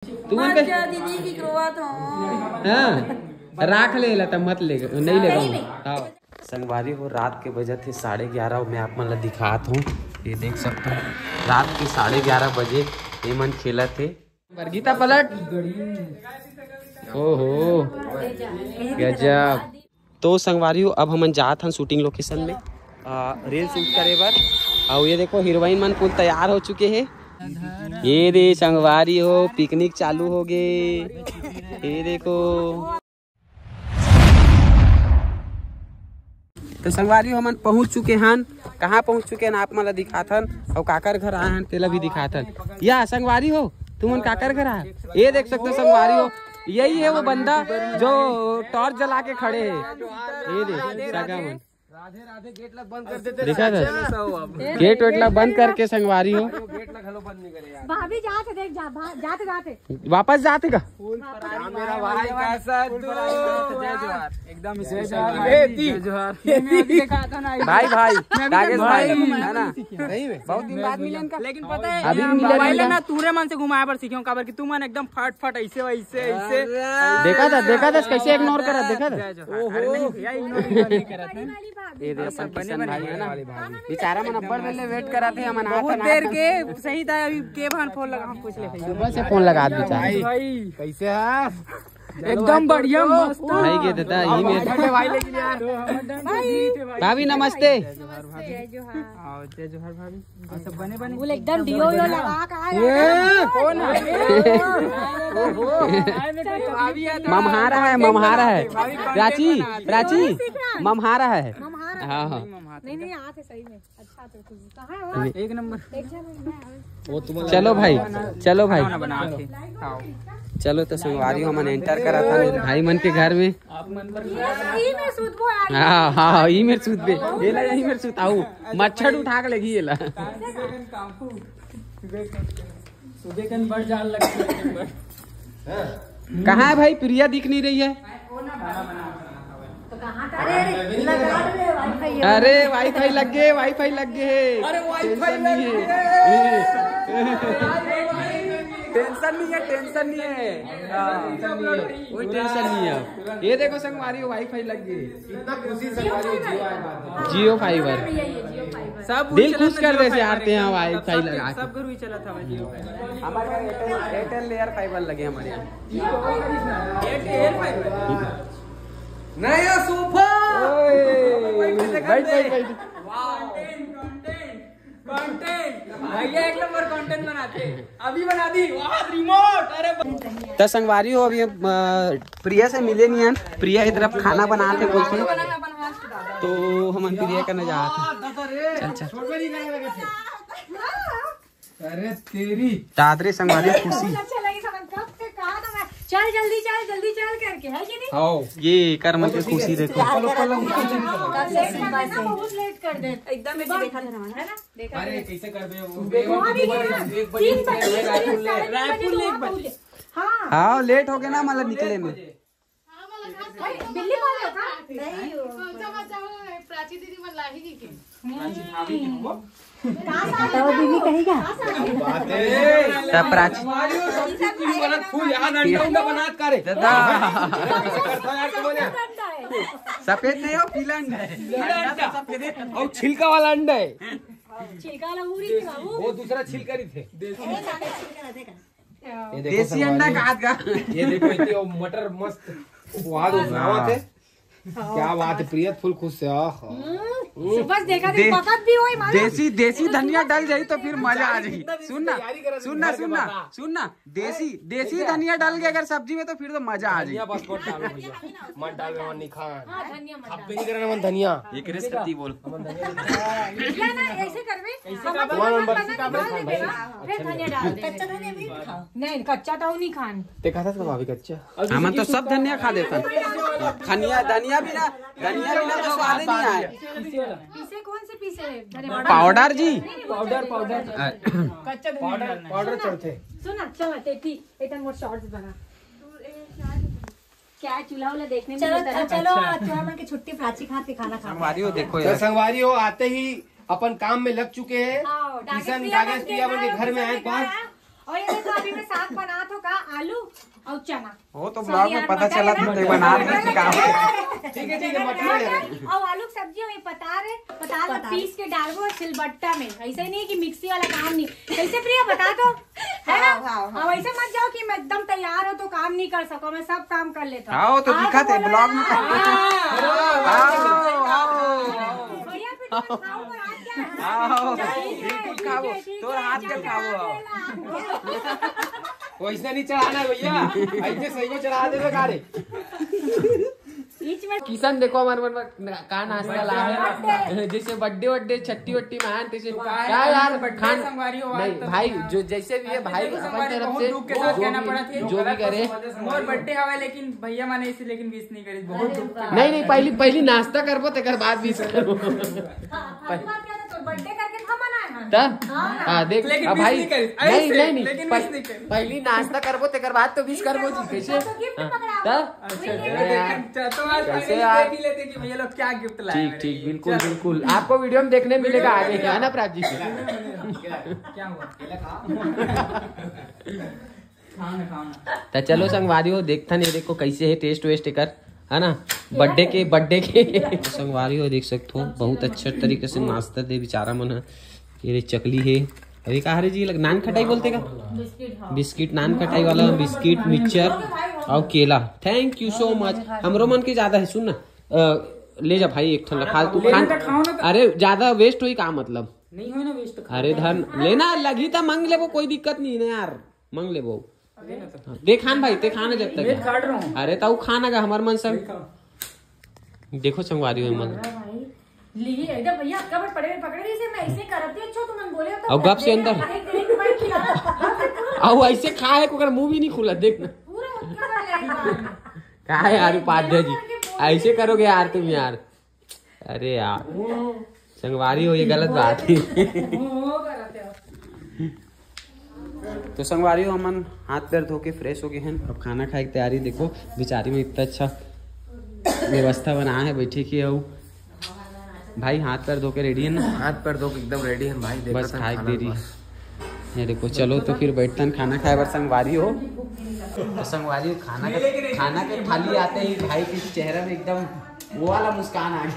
दीदी की करवात हाँ राख ले ला मत ले नहीं लेगा। संगवारी हो रात के बजे थे 11:30। मैं आप मतलब दिखात हूँ, ये देख सकते हैं रात के 11:30 बजे ये मन खेला थे। वर्गीता पलट ओहो गजब। तो संगवारी हो अब हम जात हन शूटिंग लोकेशन में रील शूट करे बर। और ये देखो हीरोइन मन फुल तैयार हो चुके हैं। ये दे संगवारी हो पिकनिक चालू हो गए। ये देखो तो संगवारी हमन पहुंच चुके हन। कहाँ पहुंच चुके हैं आप मला दिखाथन और काकर घर आए हैं तेला भी दिखाथन। या संगवारी हो तुम काकर घर आए, ये देख सकते हो संगवारी हो यही है वो बंदा जो टॉर्च जला के खड़े है। ये देख सगा मन राधे राधे गेट लग बंद कर देते देखा था गेट वेट लग बंद करके संगवारी हो गेट लग हलो बंद नहीं करे यार। भाभी जाते देख जाते जाते वापस जाते का मेरा भाई कैसा जय जोहार एकदम जय जोहार भाई भाई नागेश भाई है ना सही में बहुत दिन बाद मिले इनका। लेकिन पता है अभी मोबाइल ना तूरे मन से घुमाया पर सीखे काबर कि तू मन एकदम फट फट ऐसे वैसे ऐसे देखा था कैसे इग्नोर करा देखा था। ओहो भैया इग्नोर नहीं करा था। ये देखो किशन भाई है ना बेचारा मन अब्बड़ वेले वेट करा थे हमन बहुत देर के सही था। अभी के भान फोन लगा हम पूछ ले सुबह से फोन लगा बेचारा भाई कैसे है एकदम बढ़िया मस्त भाई के देता ही में भाई लेकिन यार भाभी नमस्ते जय जोहार जय जोहार भाभी सब बने बने बोल एकदम डियो यो लगा का कौन है ममहारा है प्राची प्राची ममहारा है। हाँ हाँ नहीं आते सही में अच्छा तो कहाँ है एक नंबर। चलो भाई चलो भाई चलो तो संगवारी हमन एंटर करा था भाई मन के घर में। हाँ हाँ यही मेरे सूत पे यही मेरे सूत आऊ मच्छर उठा के लगी ये ला कहाँ है भाई प्रिया दिख नहीं रही है। अरे वाईफाई लग गए टेंशन नहीं है कोई टेंशन नहीं है। ये देखो संगवारी वाईफाई लग गई जियो फाइबर सब दिल खुश कर देते आते हैं वाईफाई लगा सब घर चला था हमारे एयरटेल लेयर फाइबर लगे हमारे यहाँ नया सोफा कंटेंट भैया एक नंबर कंटेंट बनाते अभी बना दी रिमोट। अरे तो संगवारी हो अभी प्रिया से मिले नहीं हैं। प्रिया की तरफ खाना बनाते बोलते तो हम प्रिया करने जा रहे थे। अरे तेरी दादरे संगवारी खुशी चल जल्दी चल करके है कि नहीं। आओ ये कर्म की खुशी देखो बहुत लेट कर दे एकदम में देखा था है ना देखा। अरे कैसे कर दे हाँ लेट हो गया ना मतलब निकले में बिल्ली प्राची दीदी कहेगा प्राची सफेद नहीं हो पीला अंडा है और छिलका वाला अंडा है। छिलका वाला वो दूसरा छिलका ही थे देसी अंडा का ये देखो मटर मस्त स्वाद है। क्या बात है प्रिया फुल खुश है। बस देखा देसी धनिया डल जाई तो फिर मजा आ जाएगी। सुनना देसी धनिया डाल के अगर सब्जी में तो फिर तो मजा आ जाएगी। मत डाल नहीं खा धनिया एक रेसिपी बोल नहीं कच्चा तो नहीं खान देखा था भाभी कच्चा हम तो सब धनिया खा देता धनिया भी ना तो स्वाद ही नहीं आए। पीसे कौन से पीसे पाउडर जी पाउडर कच्चा पाउडर चलते सुन अच्छा बात एक मोर शॉर्ट्स बना क्या चूल्हा वाला देखने में चलो चूल्हा मन की छुट्टी प्राची खाते खाना संगवारी हो देखो यार संगवारी हो आते ही अपन काम में लग चुके हैं। किशन कागज प्रिया के घर में आए पास और ये देखो अभी मैं साग बना तो का आलू और चना। वो तो ब्लॉग में पता चला था तो बना रहे काम। ठीक है मटर और आलू की सब्जी में पता पीस के डालबो सिलबट्टा में, ऐसे नहीं कि मिक्सी वाला काम नहीं। कैसे प्रिया बता दो है ना? और ऐसे मत जाओ कि मैं एकदम तैयार हो तो काम नहीं कर सको, मैं सब काम कर लेता हूँ। आओ तो दिखा थे ब्लॉग में। भैया फिर तुम खाओ और आज क्या है? आओ बिल्कुल खाओ, तो हाथ जल खाओ। वैसे नहीं चढ़ाना भैया, ऐसे सही में चढ़ा दे गाड़ी। किशन देखो हमारे मन में का नाश्ता ला है, जैसे बर्थडे छट्टी वट्टी में आए तैसे क्या यार खान नहीं भाई, जो जैसे भी है भाई अपनी तरफ से जो भी करे। मोर बर्थडे हवा लेकिन भैया माने इसे लेकिन विश नहीं करी, बहुत दुख। नहीं पहली नाश्ता करबो तेकर बाद विश करो। बर्थडे करके हम मनाए हाँ देख अब भाई नहीं पहली नाश्ता करबो तेकर बाद तो विश करबो जी कैसे। कैसे यार लेते कि भैया लोग क्या गिफ्ट लाए। ठीक बिल्कुल आपको वीडियो में देखने मिलेगा आगे, है ना प्राची जी? क्या हुआ तो चलो संगवारी हो देखता नहीं, देखो कैसे है टेस्ट वेस्ट कर, है ना? बर्थडे के संगवारी हो देख सकते हो बहुत अच्छा तरीके से नाश्ता दे बेचारा मन। ये चकली है अभी कहा रे जी नान खटाई बोलते का बिस्किट नान खटाई वाला बिस्किट मिक्सचर और केला। Thank you so much. हमरो मन के ज्यादा है, सुन ना ले जा भाई एक ठन फालतू खान। अरे ज्यादा वेस्ट हुई का मतलब नहीं हो ना वेस्ट। अरे धन लेना लगी तो मांग ले, वो कोई दिक्कत नहीं है यार, मांग ले वो दे खान भाई ते खाना जब तक काट रहा हूँ। अरे ताऊ खाना का हमार मन सब देखो संगवारी हुई मन भैया पकड़े इसे मैं ऐसे करती अच्छा तुम बोले तो और गप से अंदर और ऐसे खाए को मुंह भी नहीं खुला देखना क्या है यार उपाध्याय जी ऐसे करोगे यार तुम यार। अरे यार संगवारी हो ये गलत बात है। तो संगवारी हो हमन हाथ पैर धो के फ्रेश हो गए हैं, अब खाना खाए की तैयारी। देखो बेचारी में इतना अच्छा व्यवस्था बना है बैठे की। हो भाई हाथ पैर धो के रेडी है ना? हाथ पैर धो के एकदम रेडी है भाई, बस खाए देरी है। देखो चलो तो फिर बैठते हैं खाना खाए। बर संगवारी हो तो संगवारी खाना के थाली आते ही भाई के चेहरे में एकदम वो वाला मुस्कान आ गया।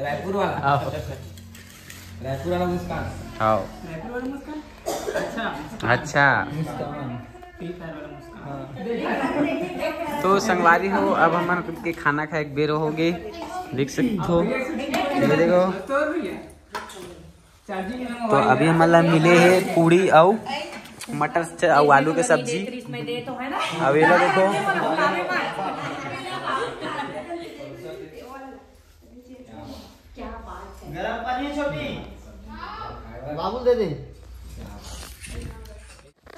रायपुर वाला मुस्कान। आओ रायपुर वाला मुस्कान अच्छा तो संगवारी हो अब हम के खाना खाए बेर हो गए, देख सकते हो ये देखो। तो अभी हमारा मिले है पूड़ी और मटर और आलू के सब्जी। अब ये देखो बाबू दे दे।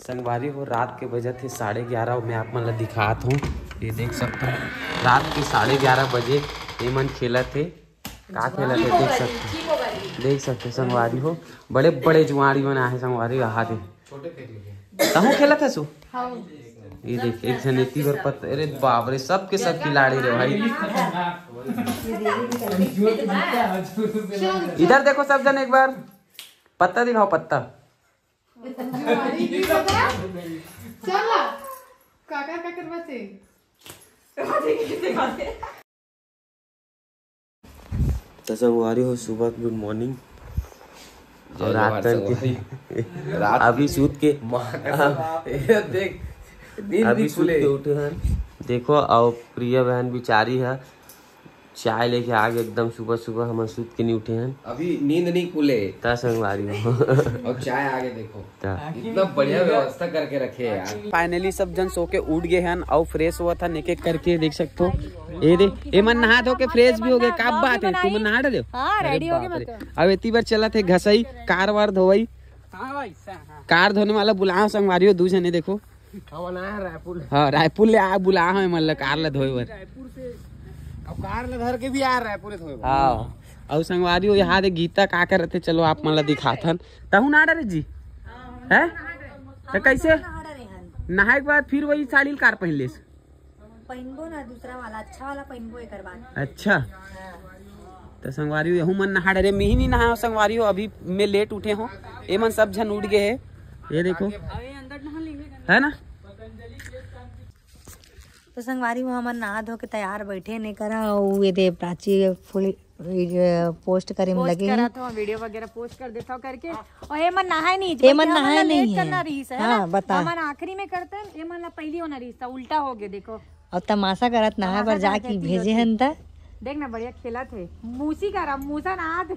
संगवारी हो रात के बजे थे 11:30। मैं आप मन दिखात हूँ, ये देख सकते हो रात के 11:30 बजे ये मन खेला थे का खेला थे देख सकते संगवारी हो। बड़े बड़े जुआरी बना है संगवारी रहा थे तहु खेला था सु ये देख एक जन इतनी बार पत्ता। अरे बाप रे सब के सब खिलाड़ी रे भाई। इधर देखो सब जन एक बार पत्ता दिखाओ पत्ता। चला काका का करवाते तो संगवारी हो सुबह गुड मॉर्निंग। और रात अभी सूत के देख अभी सूत के उठे हैं। देखो और प्रिया बहन बेचारी है चाय लेके आगे एकदम सुबह सुबह हम सूत के नहीं उठे हैं, अभी नींद नहीं खुले संगवारी हो और चाय आगे देखो इतना बढ़िया व्यवस्था करके रखे यार। फाइनली सब जन सो के उठ गए हैं और फ्रेश हुआ था एक एक करके देख सकते हो। ये मन नहा धो के फ्रेश भी हो गए। क्या बात है तुम नहा रहे हो? अब इतनी बार चला थे घसई कार वार धोई। कार धोने वाला बुलाओ संगवारी हो दू जने देखो। हाँ रायपुर ले आ बुला मतलब कार ला धोए बर कार ले धर के भी आ रहा है पूरे थोड़े। हाँ और संगवारी हो यहाँ दे गीता का कर रहे थे। चलो आप मतलब दिखाथन तहु ना डरे जी है तो कैसे नहाए के बाद फिर वही साड़ी कार पहन ले पहनबो ना दूसरा वाला अच्छा वाला पहनबो एक बार। अच्छा तो संगवारी हो यहू मन नहा डरे मैं ही नहीं नहा संगवारी हो। अभी मैं लेट उठे हो ये मन सब जन उठ गए है ये देखो है ना। तो संगवारी वो हमन नहा धो के तैयार बैठे नहीं करा और ये दे प्राची फुल पोस्ट करे में लगे हैं। तो वीडियो वगैरह पोस्ट कर देता हूं करके। और ये मन नहाए नहीं, ये मन नहाए नहीं है। करना रही है हाँ, बता। हमन आखिरी में करते हैं, ये मन ला पहली होना रही था, उल्टा हो गया देखो। और तमाशा करत नहा पर जाके भेजे हन त देख ना बढ़िया खेला थे। मूसी करा मूसा नहा थे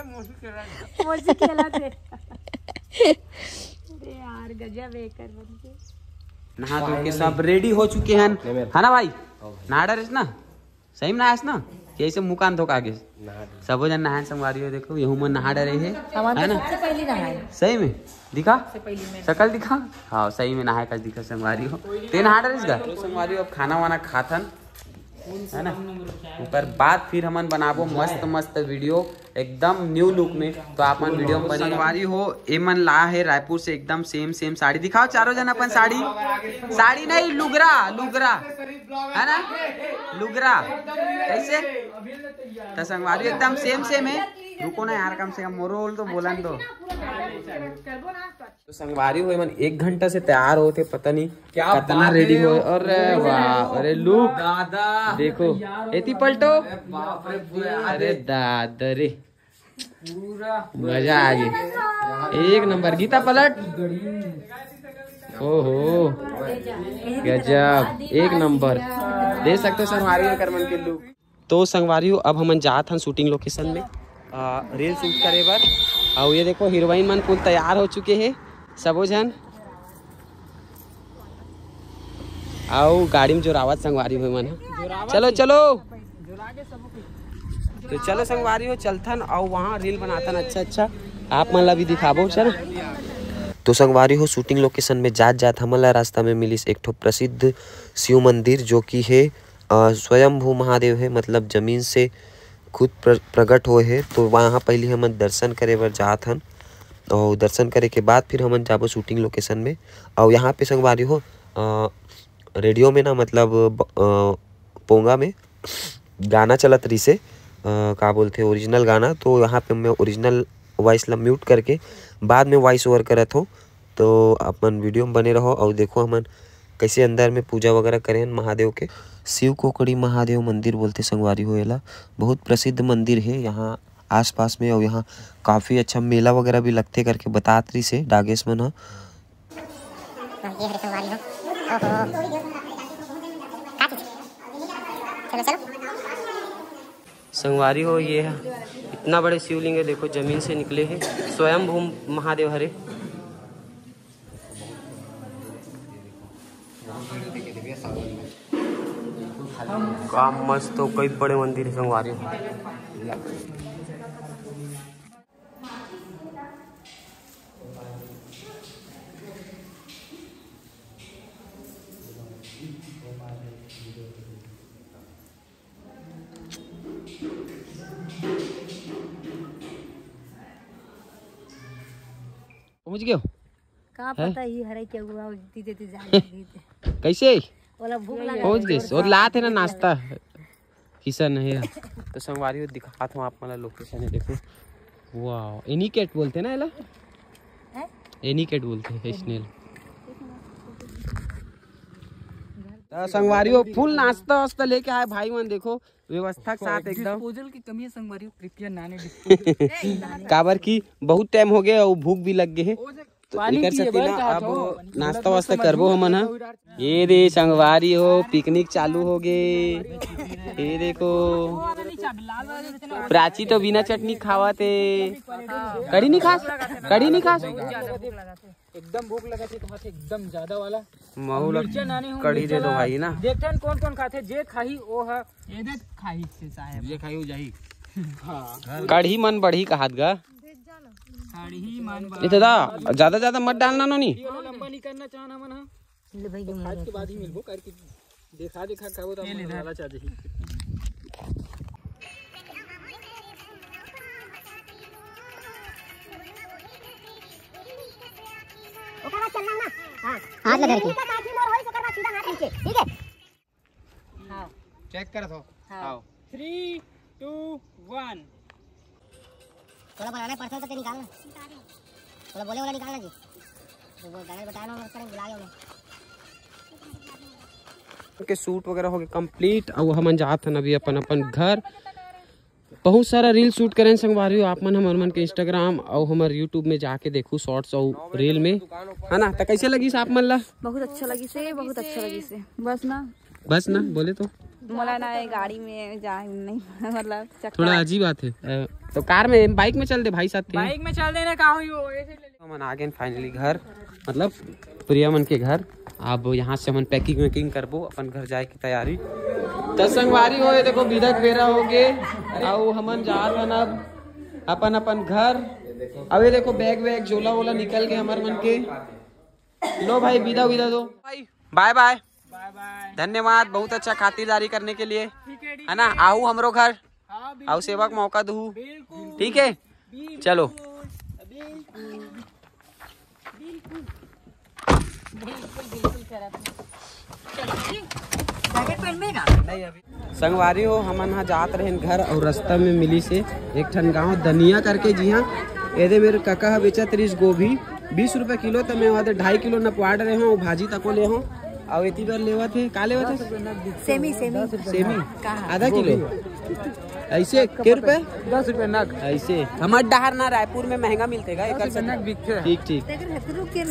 मूसी खेला थे। अरे यार गजब है कर बनके। नहा धो के सब रेडी हो चुके हैं, है ना भाई? नहा डरिस ना, सही में नहास ना, कैसे मुँह कान धोखा आगे सब जन नहाए संगवारी हो। देखो यहू में नहा डरे है ना, पहली नहाए सही में दिखा शकल दिखा। हाँ सही में नहाए का दिखा संगवारी हो। ते नहा डरिस गा संगवारी हो। अब खाना वाना खाथन है ना, ऊपर बाद फिर हमन बनाबो मस्त मस्त वीडियो एकदम न्यू लुक में। तो आप मन वीडियो में बने संगवारी हो। ए मन ला है रायपुर से एकदम सेम साड़ी। दिखाओ चारों जन अपन साड़ी नहीं लुगरा है ना, लुगरा कैसे तो संगवारी एकदम सेम है। रुको ना यार, कम से कम मोरोल तो बोलन दो। तो संगवारी हुए मन 1 घंटा से तैयार होते, पता नहीं क्या कितना रेडी हो। अरे वाह, अरे लुक दादा देखो, एती पलटो। अरे दादा रे मजा आ गई, 1 नंबर। गीता पलट। ओहो गजब, 1 नंबर। दे सकते संगवारी कर मन के लुक। तो संगवारी हो अब हम जात हन शूटिंग लोकेशन में रील शूट करे बर। और ये देखो हीरोइन मन फुल तैयार हो चुके हैं सबो जन। आओ गाड़ी में जोरावत संगवारी हुई मन। चलो तो चलो संगवारी हो चलथन और वहाँ रील बनाथन अच्छा आप मन ला भी दिखाबो। चलो तो संगवारी हो शूटिंग लोकेशन में जात हमन ला रास्ता में मिलिस एक ठो प्रसिद्ध शिव मंदिर, जो कि है स्वयंभू महादेव है, मतलब जमीन से खुद प्रकट हुए है। तो वहाँ पहले हम दर्शन करे बर जात हन और दर्शन करे के बाद फिर हम जाबो शूटिंग लोकेशन में। और यहाँ पे संगवारी हो रेडियो में ना, मतलब पोंगा में गाना चलत रही से का बोलते ओरिजिनल गाना। तो यहाँ पे मैं ओरिजिनल वॉइस ला म्यूट करके बाद में वॉइस ओवर करत हो। तो अपन वीडियो में बने रहो और देखो हमन कैसे अंदर में पूजा वगैरह करें महादेव के। शिव कोकड़ी महादेव मंदिर बोलते संगवारी हो। एला बहुत प्रसिद्ध मंदिर है यहाँ आसपास में, और यहाँ काफ़ी अच्छा मेला वगैरह भी लगते करके बतात रही से डागेश मन ह। संगवारी हो ये है इतना बड़े शिवलिंग है, देखो जमीन से निकले हैं, स्वयंभू महादेव हरे। का मस्त हो, कई बड़े मंदिर है संगवारी हो। पहुंच गए हो? का पता ही हरे क्या हुआ, देते जाने कैसे वाला भूख लगा पहुंच गए और लाते ना नाश्ता किसन है। तो संगवारी दिखाता हूँ आप मतलब लोकेशन है, देखो वाह। एनीकेट बोलते हैं ना एला, एनीकेट बोलते हैं स्नेल। तो संगवारी हो फुल नाश्ता वास्ता लेके आए भाई मन, देखो व्यवस्था के साथ एकदम। डिस्पोजल की कमी है संगवारी, कृपया नाने डिस्पोजल काबर की बहुत टाइम हो गया और भूख भी लग गए है। तो कर सकते ना अब नाश्ता वास्ता करबो हमन हा। ये दे संगवारी हो पिकनिक चालू हो गए। ये देखो प्राची तो बिना चटनी खावत है। कड़ी नहीं खास, कड़ी नहीं खास। एकदम भूख लगा थी तो एकदम ज्यादा वाला महू कड़ी दे दो भाई ना। देखते हैं कौन कौन खाते, जे खाही वो है ये दे खाही से साहब, जे खाई हो जाही। हां कड़ी मन बढ़ी कहात गा, कड़ी मन ये दादा ज्यादा मत डालना नो नी। लंबा नहीं करना चाहना मन हां, ले भाई जो आज के बाद ही मिलबो करके देखा खाबो तो वाला चाह जाही। ओकरा चलना ना। हां हाथ लगा के काठी मोर होई सकर सीधा हाथ नीचे, ठीक है। हां चेक कर दो। हां 3 2 1 थोड़ा बनाना पर्सन से निकालना। थोड़ा बोले वाला निकालना जी, तो वो गाना बताया ना करें बुलाए उन्हें के शूट वगैरह हो गए कंप्लीट। और हम जात हन अभी अपन अपन घर। बहुत सारा रील शूट करें संगवारी हो आप मन हमर मन के इंस्टाग्राम और हमारे यूट्यूब में जाके देखू शॉर्ट्स और रील में, है ना। तो कैसे लगी आप मन ला? बहुत अच्छा लगी से, बहुत अच्छा लगी से। बस ना बोले तो मोला ना गाड़ी में जा नहीं मतलब थोड़ा अजीब बात है। तो कार में बाइक में चल दे भाई साथ, बाइक में चल देना कहाँ हो मन आ गए फाइनली घर, मतलब प्रिया मन के घर। अब यहाँ से हम पैकिंग वैकिंग करबो अपन घर जाए की तैयारी। तो संगवारी हो देखो बिदक बेरा हो गए और हमन जात हन अब अपन अपन घर। अब ये देखो बैग वैग झोला वोला निकल के हमार मन के। लो भाई विदा विदा दो भाई, बाय बाय धन्यवाद बहुत अच्छा खातिरदारी करने के लिए, है ना। आओ हमरो घर, आओ सेवक मौका दू, ठीक है चलो। संगवारी हो हमन यहाँ जात रहे घर और रास्ता में मिली से एक ठन गाँव दनिया करके, जी हाँ ये मेरे काका बेचत रही गोभी 20 रुपए किलो। तो मैं वहाँ 2.5 किलो नपवाड़ रहे हूँ, भाजी तको ले हूँ और इतनी बार लेवा थे का लेवा थे सेमी आधा किलो ऐसे के रुपए 10 रुपए नग ऐसे। हमारे डहार ना रायपुर में महंगा मिलते गा एक ठीक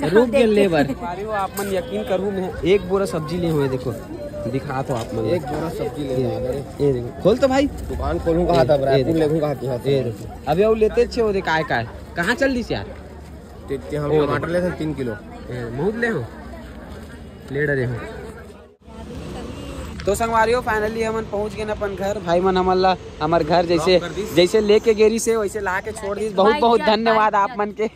रुक के लेबर। आप मन यकीन करूँ मैं एक बोरा सब्जी ले हुए, देखो दिखा तो आप मन एक बोरा सब्जी ले ये देखो। खोल तो भाई दुकान खोलूंगा हां तब रायपुर लेगूंगा ये देखो। अभी वो लेते छे वो काय काय कहां चल दी यार। हम टमाटर ले 3 किलो बहुत ले हो ले डरे हो। तो संगवारियों फाइनली हमन पहुंच गए अपन घर। भाई मन हमला हमार घर जैसे लेके गेरी से वैसे ला के छोड़ दी। बहुत बहुत धन्यवाद आप मन के।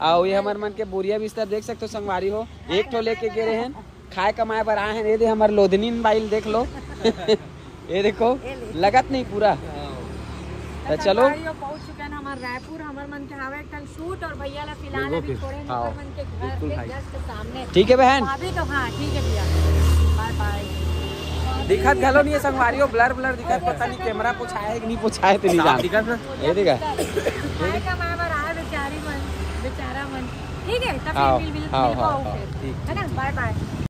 और ये हमार मन के बोरिया बिस्तर देख सकते हो संगवारी हो, एक ठो लेके गे रहे हैं खाए कमाए पर आए हैं। ये दे हमारे लोधनी मोबाइल देख लो ये देखो लगत नहीं पूरा। तो चलो पहुंच चुके हैं हमारे रायपुर। हमारे मन के हवा एक शूट और भैया ला फिलहाल अभी छोड़े हमारे मन के घर के जस्ट सामने, ठीक है बहन। अभी तो हाँ ठीक है भैया बाय बाय। दिखत घलो नहीं है संगवारियों, ब्लर दिखत, पता नहीं कैमरा पुछाया है कि नहीं पुछाया तो नहीं जान दिखत ना ये देखा खाए कमाए पर आए बेचारा मन ठीक है। तब फिर मिल है ना, बाय बाय।